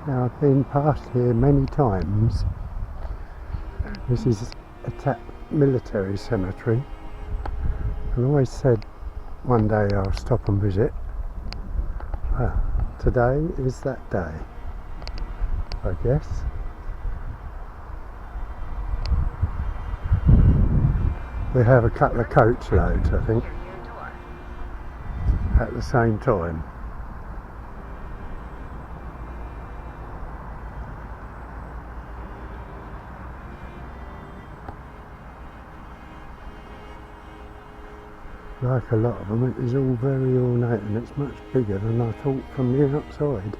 Now, I've been past here many times. This is Etaples Military Cemetery. I always said one day I'll stop and visit. Today is that day, I guess. We have a couple of coach loads, I think, at the same time. Like a lot of them, it is all very ornate and it's much bigger than I thought from the outside.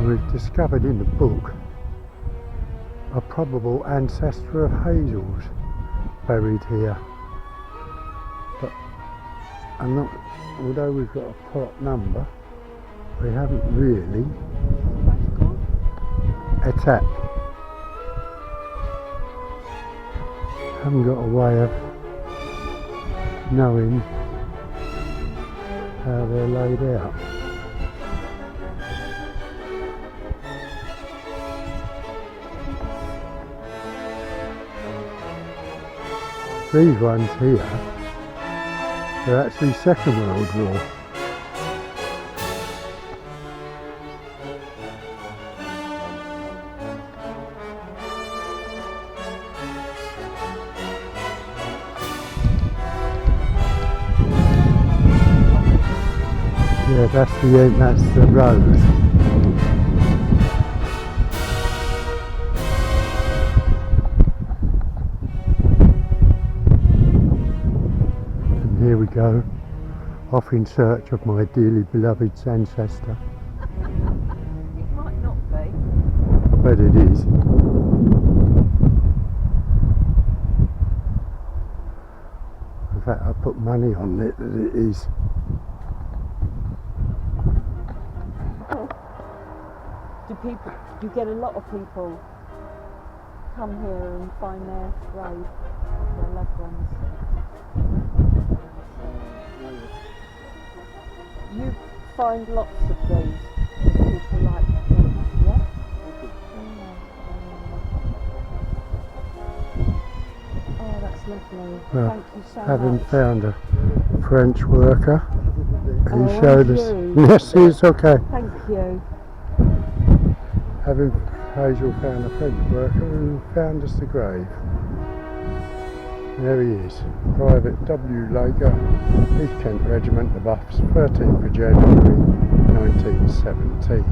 We've discovered in the book a probable ancestor of Hazels buried here, but I'm not, although we've got a plot number, we haven't really. Etaples. Haven't got a way of knowing how they're laid out. These ones here, they're actually Second World War. Yeah, that's the road. Here we go, off in search of my dearly beloved's ancestor. It might not be. I bet it is. In fact, I put money on it that it is. Do you get a lot of people come here and find their grave, their loved ones? You find lots of these, people like these, yeah? Oh, that's lovely. Well, thank you so having much. found a French worker, he Oh, showed us. you? Yes, it's okay. Thank you. Having Hazel found a French worker who found us the grave. There he is, Private W. Laker, East Kent Regiment, the Buffs, 13th of January 1917.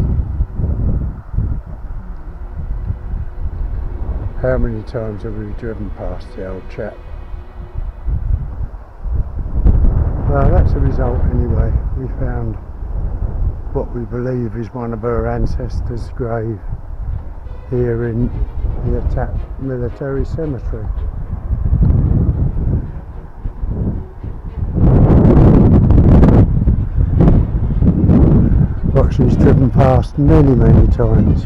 How many times have we driven past the old chap? Well, that's the result anyway. We found what we believe is one of her ancestors' grave here in the Etaples Military Cemetery. But she's driven past many times.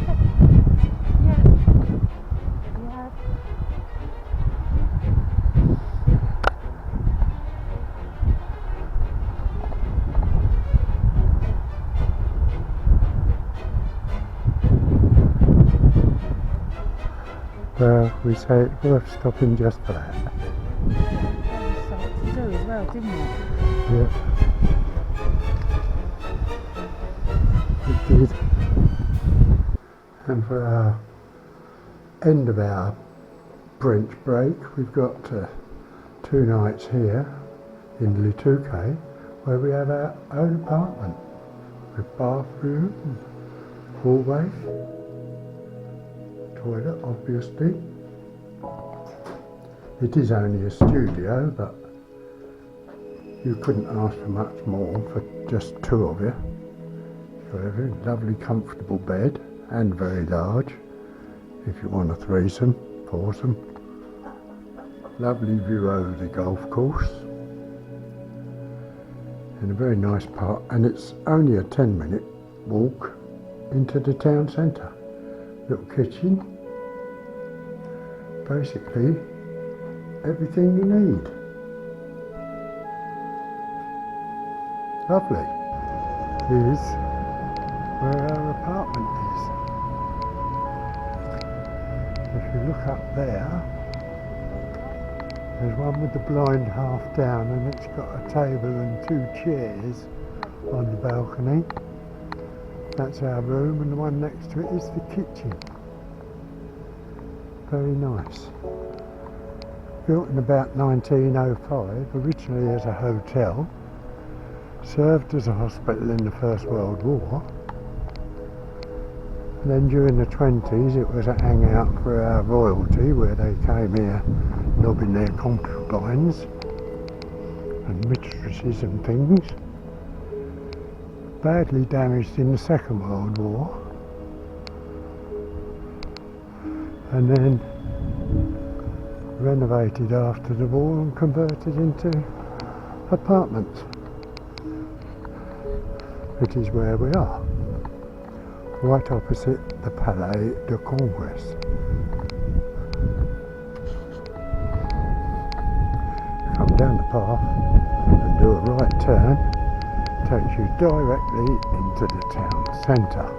Well, we say it's worth stopping just for that. There was something to do as well, didn't it? Yeah. It did. And for our end of our brunch break, we've got 2 nights here in Le Touquet, where we have our own apartment with bathroom, hallway, toilet obviously. It is only a studio, but you couldn't ask for much more for just 2 of you. You've got a very lovely comfortable bed, and very large if you want a threesome, foursome. Lovely view over the golf course in a very nice park, and it's only a 10-minute walk into the town centre. Little kitchen, basically everything you need. Lovely. Here's where our apartment is. If you look up there, there's one with the blind half down, and it's got a table and 2 chairs on the balcony. That's our room, and the one next to it is the kitchen. Very nice. Built in about 1905, originally as a hotel, served as a hospital in the First World War. And then during the 20s it was a hangout for our royalty, where they came here lobbing their concubines and mistresses and things. Badly damaged in the Second World War, and then renovated after the war and converted into apartments, which is where we are, right opposite the Palais de Congrès. Come down the path and do a right turn. Takes you directly into the town centre.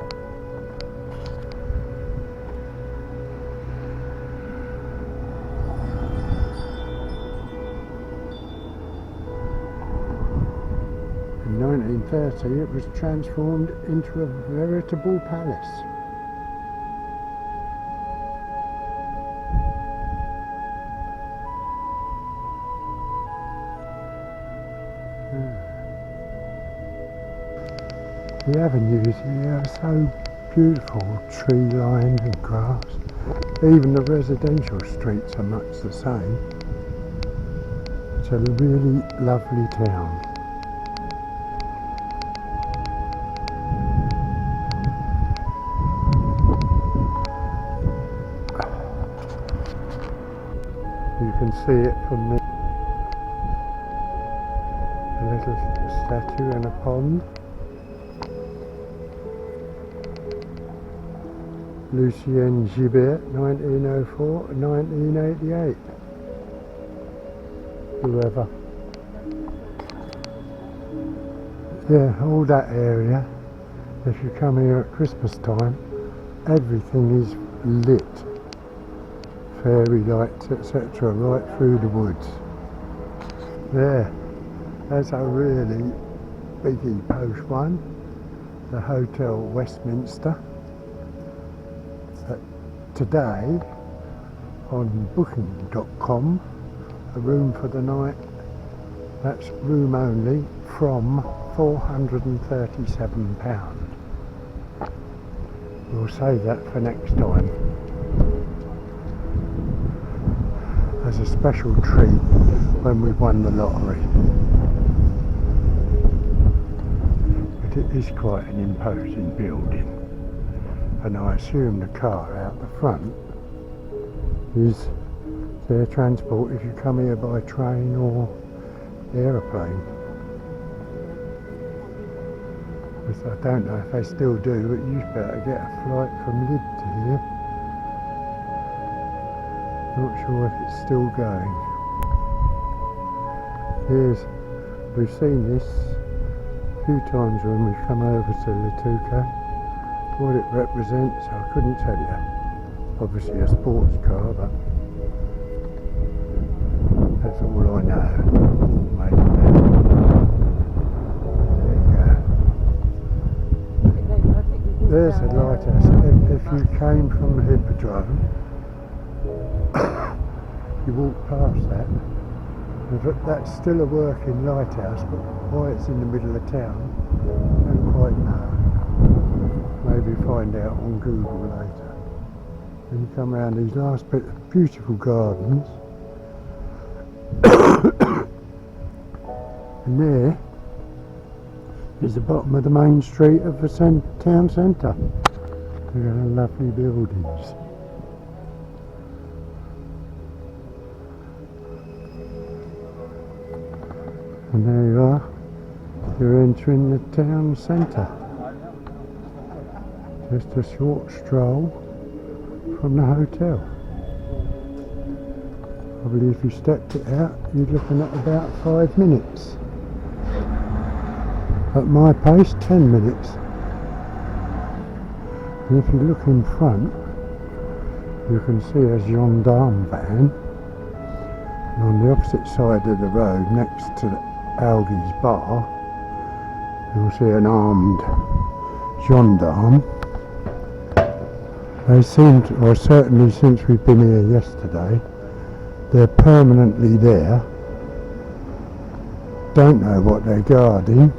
In 1930 it was transformed into a veritable palace. The avenues here are so beautiful, tree lined and grass. Even the residential streets are much the same. It's a really lovely town. You can see it from the little statue in a pond. Lucien Gibert, 1904 and 1988. Whoever. Yeah, all that area, if you come here at Christmas time, everything is lit. Fairy lights, etc., right through the woods. There, that's a really biggie posh one. The Hotel Westminster. Today, on booking.com, a room for the night, that's room only, from £437. We'll save that for next time as a special treat when we've won the lottery. fact it is quite an imposing building, and I assume the car out the front is their transport if you come here by train or aeroplane. Which I don't know if they still do, but you better get a flight from Lyd to here. Not sure if it's still going. We've seen this a few times when we've come over to the Touquet. What it represents, I couldn't tell you. Obviously a sports car, but that's all I know. Maybe that. There you go. There's a lighthouse. If you came from the Hippodrome, you walk past that. That's still a working lighthouse, but why it's in the middle of town, I don't quite know. Maybe find out on Google later. And you come around these last bit of beautiful gardens, and there is the bottom of the main street of the town centre. Look at the lovely buildings. And there you are, you're entering the town centre. Just a short stroll from the hotel. Probably if you stepped it out, you're looking at about 5 minutes. At my pace, 10 minutes. And if you look in front, you can see a gendarme van. And on the opposite side of the road, next to the Aldi's bar, you'll see an armed gendarme. They seem to, or certainly since we've been here yesterday, they're permanently there. Don't know what they're guarding.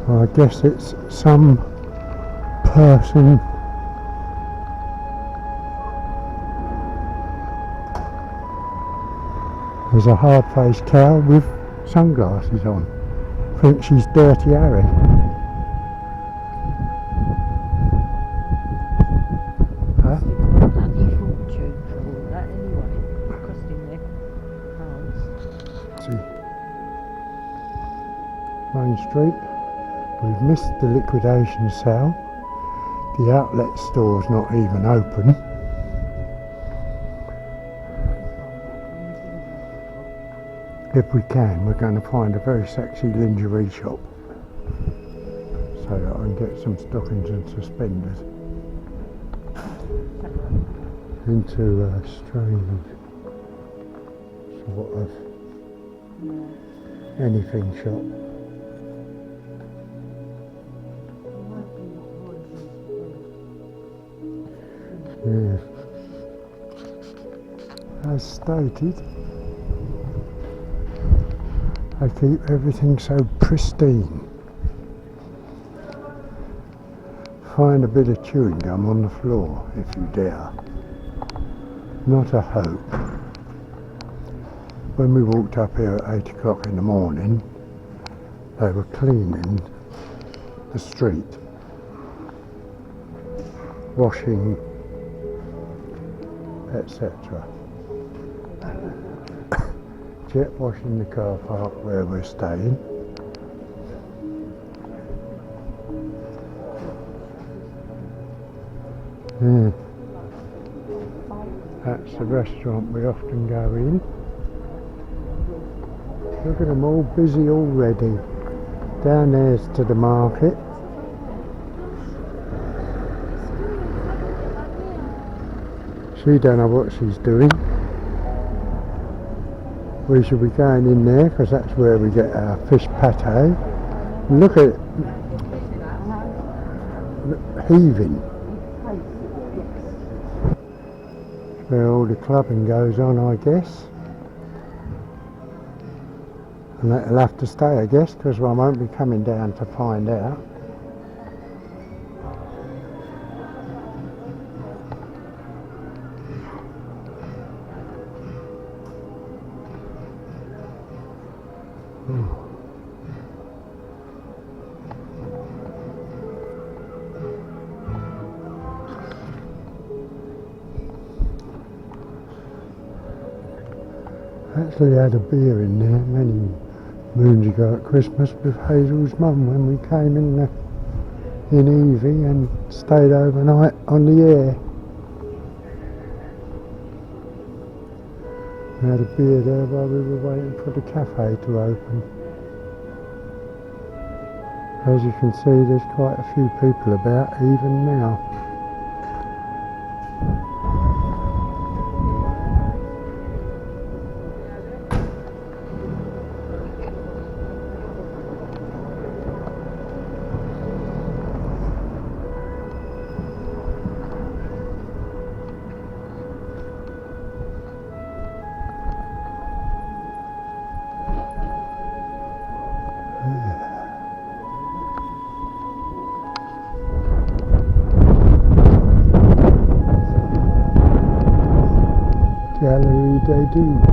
I guess it's some person There's a hard-faced cow with sunglasses on. I think she's Dirty Harry. Huh? Bloody fortune for all that anyway. Costing their pounds. See, Main Street. We've missed the liquidation sale. The outlet store's not even open. If we can, we're going to find a very sexy lingerie shop so that I can get some stockings and suspenders into a strange sort of anything shop. Yeah. As stated, they keep everything so pristine. Find a bit of chewing gum on the floor if you dare. Not a hope. When we walked up here at 8 o'clock in the morning, they were cleaning the street, washing, etc. Jet washing the car park where we're staying. Yeah. That's the restaurant we often go in. Look at them all busy already. Down there's to the market. She don't know what she's doing. We should be going in there because that's where we get our fish pate. Look at it. Heaving. Where all the clubbing goes on, I guess. And that'll have to stay, I guess, because I won't be coming down to find out. Actually had a beer in there many moons ago at Christmas with Hazel's mum when we came in Evie and stayed overnight on the air. We had a beer there while we were waiting for the cafe to open. As you can see, there's quite a few people about even now. Gallery des Dunes.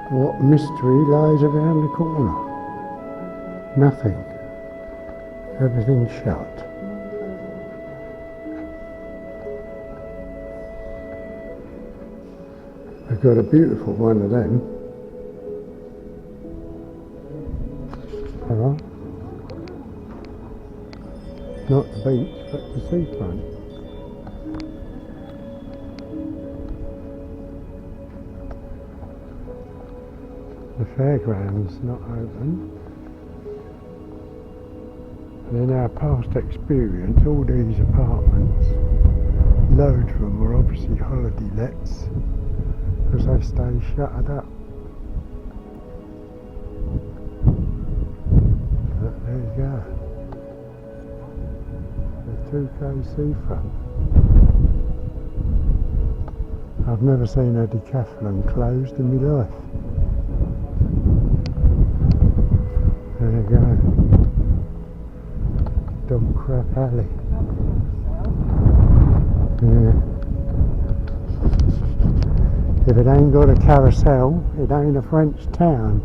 What mystery lies around the corner? Nothing. Everything's shut. I've got a beautiful one of them. Alright. Not the beach, but the seafront. The fairground's not open. And in our past experience, all these apartments, loads of them were obviously holiday lets, because they stay shuttered up. But there you go. The Touquet Seafront. I've never seen a decathlon closed in my life. There you go. Dog Crap Alley. Yeah. If it ain't got a carousel, it ain't a French town.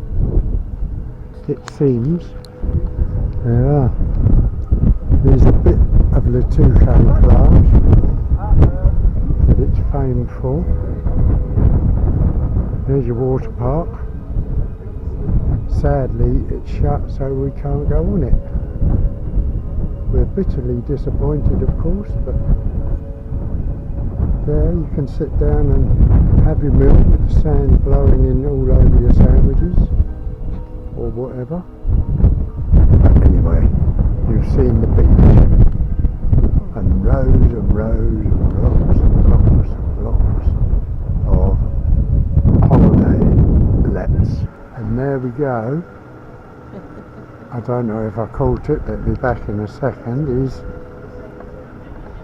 It seems. There you are. There's a bit of the Touquet plage that it's famed for. There's your water park. Sadly, it's shut, so we can't go on it. We're bitterly disappointed, of course, but there you can sit down and have your meal with the sand blowing in all over your sandwiches or whatever. But anyway, you've seen the beach and rows and rows and blocks and blocks and blocks of holiday lets. And there we go. I don't know if I caught it, let me back in a second, is,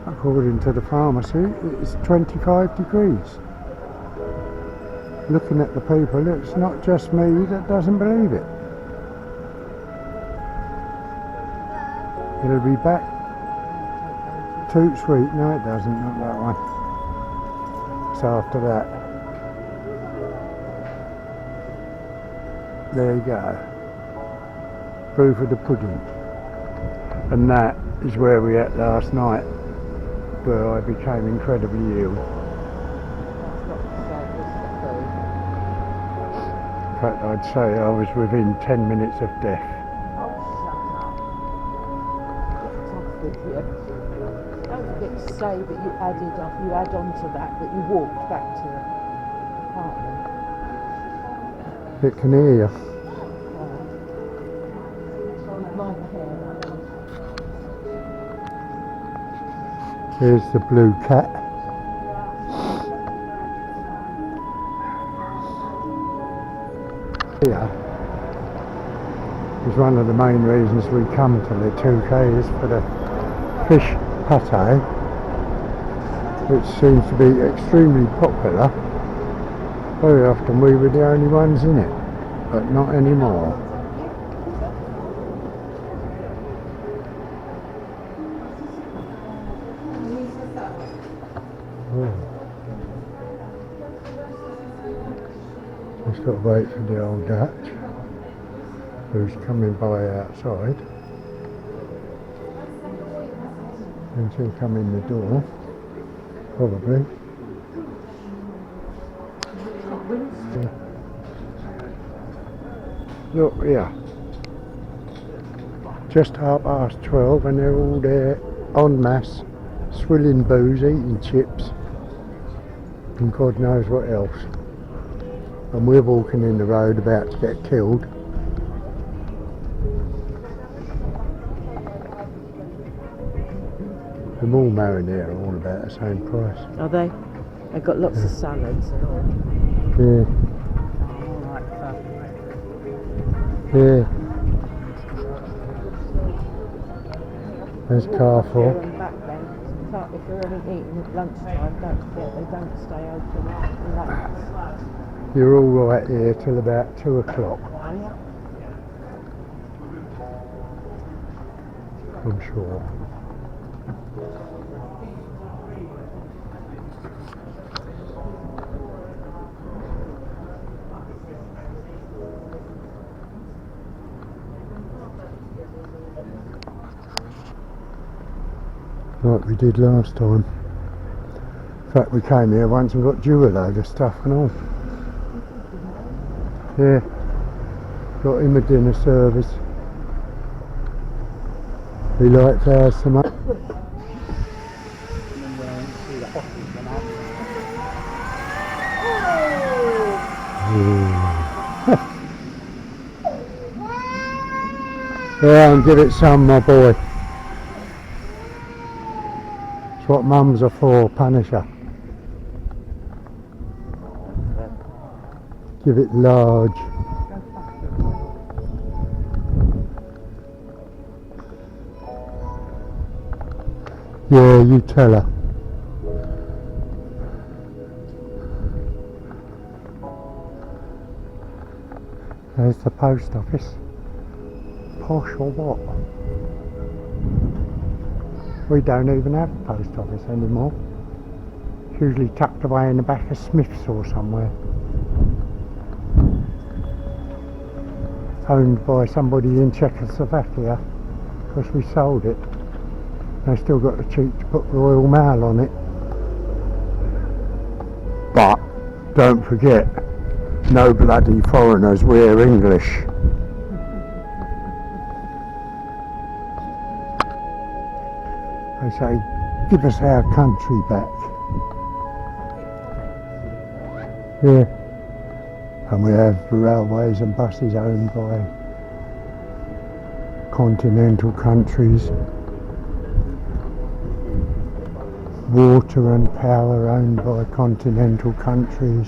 according to the pharmacy, it's 25 degrees. Looking at the people, it's not just me that doesn't believe it. It'll be back toot sweet. No, it doesn't, not that one. It's after that. There you go. Proof of the pudding. And that is where we ate last night, where I became incredibly ill. In fact, I'd say I was within 10 minutes of death. Oh, shut up. Get off with you. Don't forget to say that you add on to that you walked back to the apartment. It can hear you. Here's the blue cat. Here is one of the main reasons we come to the Touquet, is for the fish pâté, which seems to be extremely popular. Very often we were the only ones in it, but not anymore. Just got to wait for the old Dutch. who's coming by outside. And she'll come in the door, probably. Yeah. Look here. Just 12:30 and they're all there en masse, swilling booze, eating chips, and God knows what else. And we're walking in the road about to get killed. The all marinara are all about the same price. Are they? They've got lots of salads and all. Yeah. Alright, Yeah. There's Carrefour. and back then, if you're only eating at lunchtime, don't forget they don't stay open late. You're all right here till about 2 o'clock, I'm sure. Like we did last time. In fact, we came here once and got due a load of stuff and all. Yeah, got him a dinner service. He likes ours so much. Yeah, and give it some, my boy. It's what mums are for, punish her. Give it large. Yeah, you tell her. There's the post office. Posh or what? We don't even have a post office anymore. It's usually tucked away in the back of Smith's or somewhere. Owned by somebody in Czechoslovakia, because we sold it. They still got the cheek to put Royal Mail on it. But don't forget, no bloody foreigners wear English. They say, give us our country back. Yeah. And we have railways and buses owned by continental countries. Water and power owned by continental countries.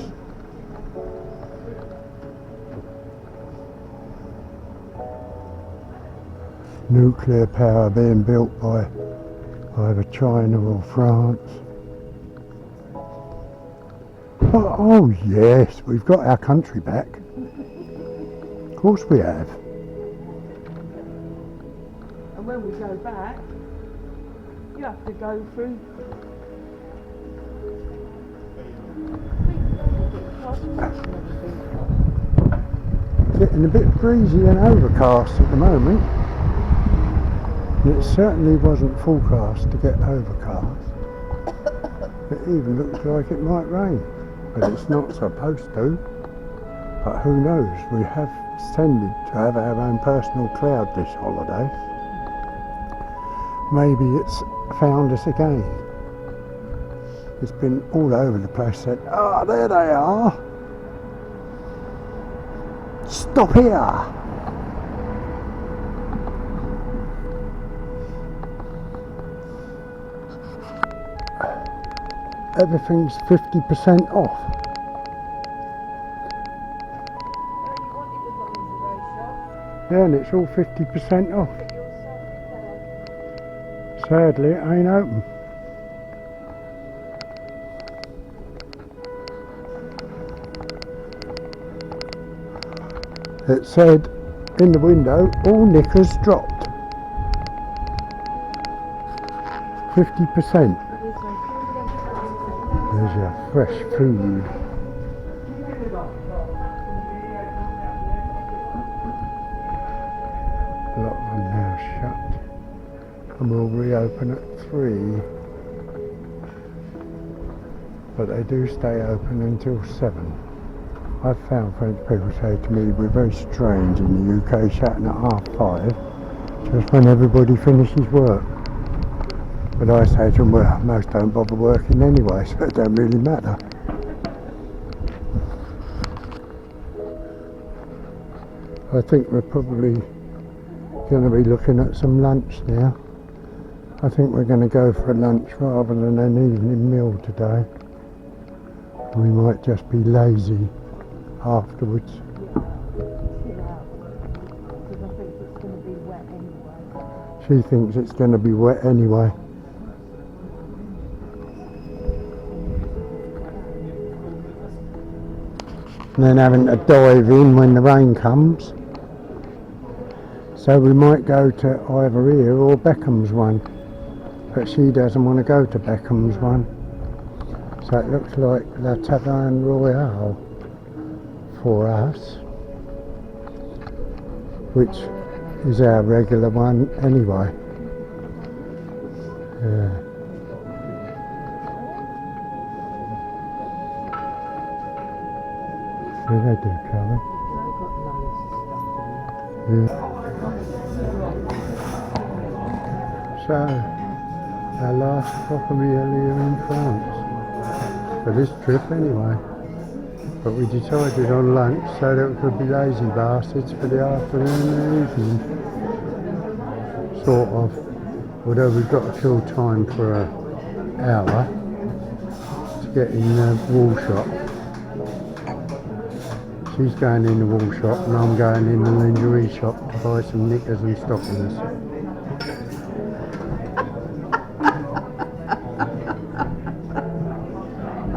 Nuclear power being built by either China or France. Oh yes, we've got our country back. Of course we have. And when we go back, you have to go through. Getting a bit breezy and overcast at the moment. It certainly wasn't forecast to get overcast. It even looks like it might rain, but it's not supposed to. But who knows, we have tended to have our own personal cloud this holiday. Maybe it's found us again. It's been all over the place, said, ah, there they are. Stop here. Everything's 50% off. Yeah, and it's all 50% off. Sadly, it ain't open. It said in the window, all knickers dropped. 50%. There's your fresh food. shut, and we'll reopen at 3. But they do stay open until 7. I've found French people say to me we're very strange in the UK shutting at 5:30, just when everybody finishes work. But I say to them, well, most don't bother working anyway, so it don't really matter. I think we're probably going to be looking at some lunch now. I think we're going to go for a lunch rather than an evening meal today. We might just be lazy afterwards. Yeah, because I think it's going to be wet anyway. She thinks it's going to be wet anyway. And then having to dive in when the rain comes. So we might go to either here or Beckham's one. But she doesn't want to go to Beckham's one. So it looks like the Taverne Royale for us, which is our regular one anyway. Yeah. Yeah, they do, Charlie. Yeah. So, our last proper meal here in France. For this trip anyway. But we decided on lunch so that we could be lazy bastards for the afternoon and evening. Sort of. Although we've got to kill time for an hour to get in the wool shop. She's going in the wool shop and I'm going in the lingerie shop to buy some knickers and stockings.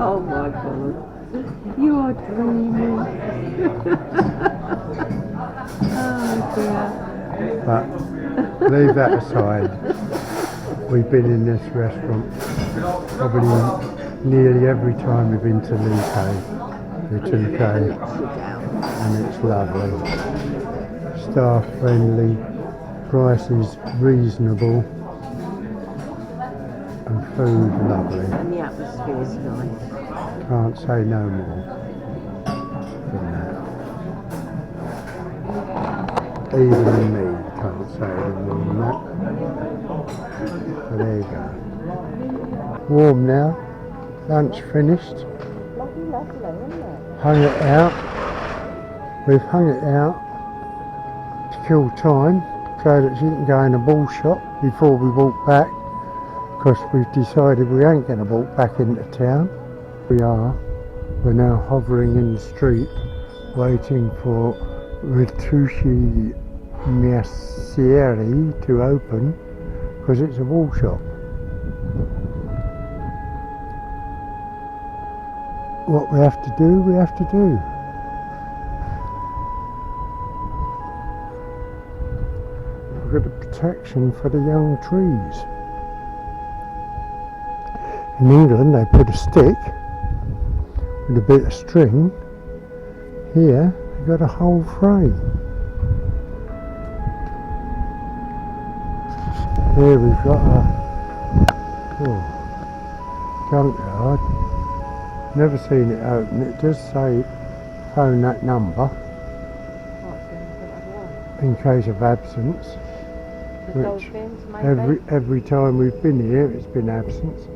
Oh my God, you are dreaming. Oh dear. But leave that aside. We've been in this restaurant probably nearly every time we've been to the Touquet. And it's lovely. Staff friendly, prices reasonable, and food lovely. And the atmosphere is nice. Can't say no more than that. Even me can't say any more than that. So there you go. Warm now. Lunch finished. Lovely, isn't it? Hung it out. We've hung it out to kill time so that she can go in a ball shop before we walk back, because we've decided we ain't going to walk back into town. We're now hovering in the street waiting for Retouche Mercieri to open, because it's a wool shop. What we have to do, we have to do. We've got a protection for the young trees. In England they put a stick with a bit of string. Here they've got a whole frame. Here we've got a junkyard. Never seen it open. It does say phone that number in case of absence. Which every time we've been here it's been absence.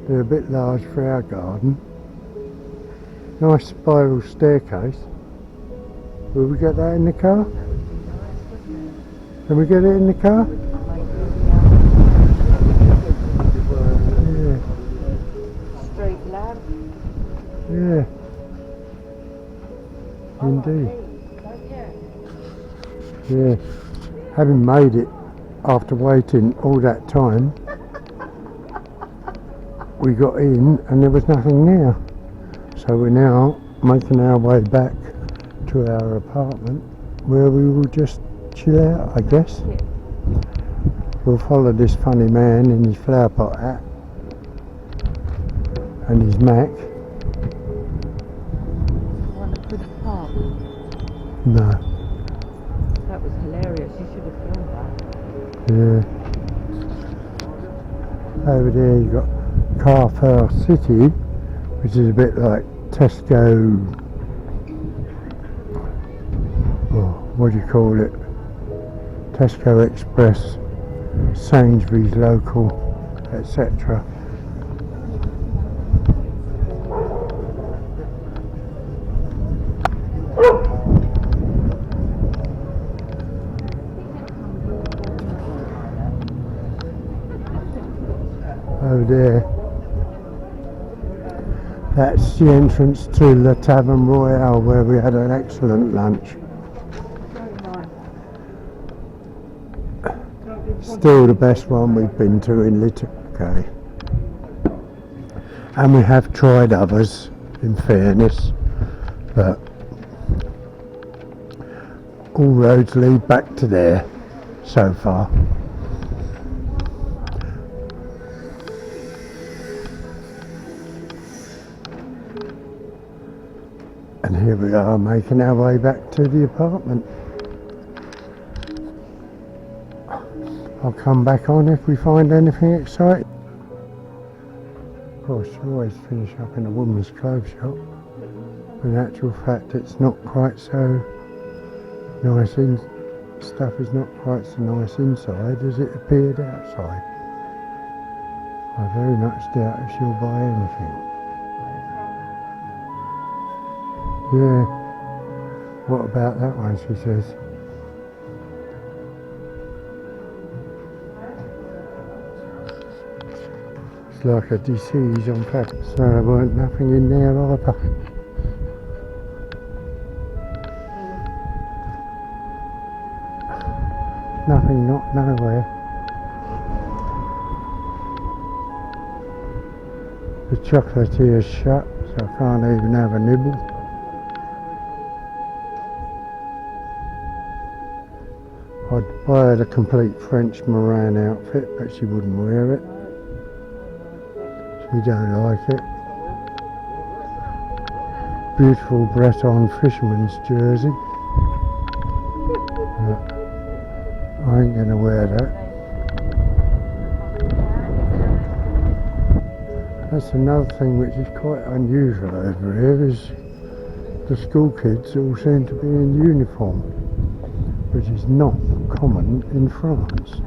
They're a bit large for our garden. Nice spiral staircase. Will we get that in the car? Can we get it in the car? Yeah. Street lamp. Yeah. Indeed. Yeah. Having made it after waiting all that time, we got in and there was nothing there. So we're now making our way back to our apartment where we will just chill out, I guess. We'll follow this funny man in his flower pot hat and his Mac. No. That was hilarious. You should have filmed that. Yeah. Over there you got Carfair City, which is a bit like Tesco, or what do you call it? Tesco Express, Sainsbury's Local, etc. Over there, that's the entrance to the Taverne Royale, where we had an excellent lunch. Still the best one we've been to in Touquet. And we have tried others, in fairness, but all roads lead back to there so far. And here we are making our way back to the apartment. I'll come back on if we find anything exciting. Of course, you always finish up in a woman's clothes shop. But in actual fact, it's not quite so nice. Stuff is not quite so nice inside as it appeared outside. I very much doubt if she'll buy anything. Yeah. What about that one, she says. It's like a disease on fabric, so there weren't nothing in there either. Nothing, not nowhere. The chocolatier's shut, so I can't even have a nibble. I'd buy her the complete French Moran outfit, but she wouldn't wear it. She don't like it. Beautiful Breton fisherman's jersey. But I ain't gonna wear that. That's another thing which is quite unusual over here, is the school kids all seem to be in uniform, which is not common in France.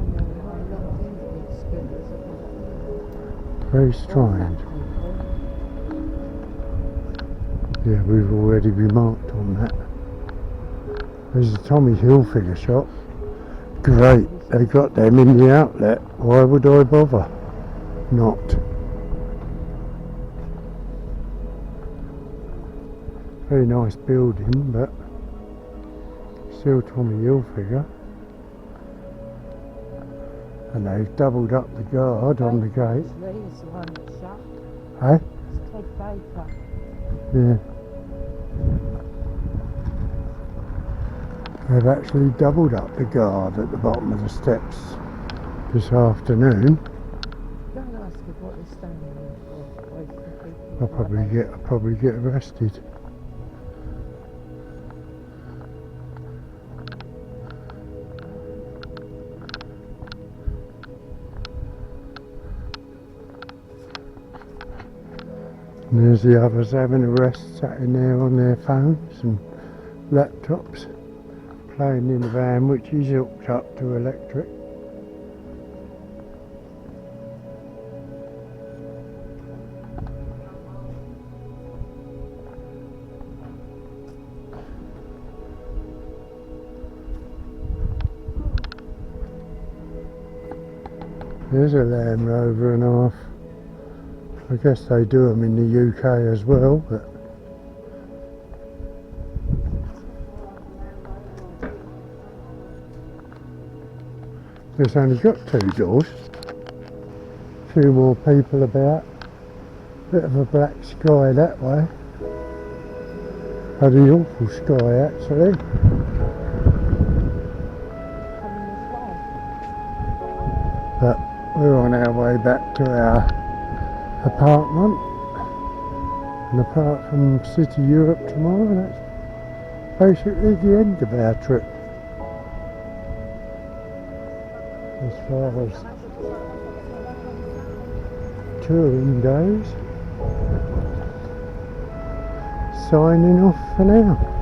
Very strange. Yeah, we've already remarked on that. There's a Tommy Hilfiger shop. Great, they got them in the outlet. Why would I bother? Not. Very nice building, but still Tommy Hilfiger. And they've doubled up the guard on the gate. It's the one that's shut. Eh? It's Ted Baker. Yeah. They've actually doubled up the guard at the bottom of the steps this afternoon. Don't ask her what they're standing there for. I'll probably get arrested. And there's the others having a rest, sat in there on their phones and laptops, playing in the van, which is hooked up to electric. There's a Land Rover and a half. I guess they do them in the UK as well, but it's only got 2 doors. A few more people about. Bit of a black sky that way. Had an awful sky actually. But we're on our way back to our apartment, and apart from City Europe tomorrow, that's basically the end of our trip. as far as touring goes. Signing off for now.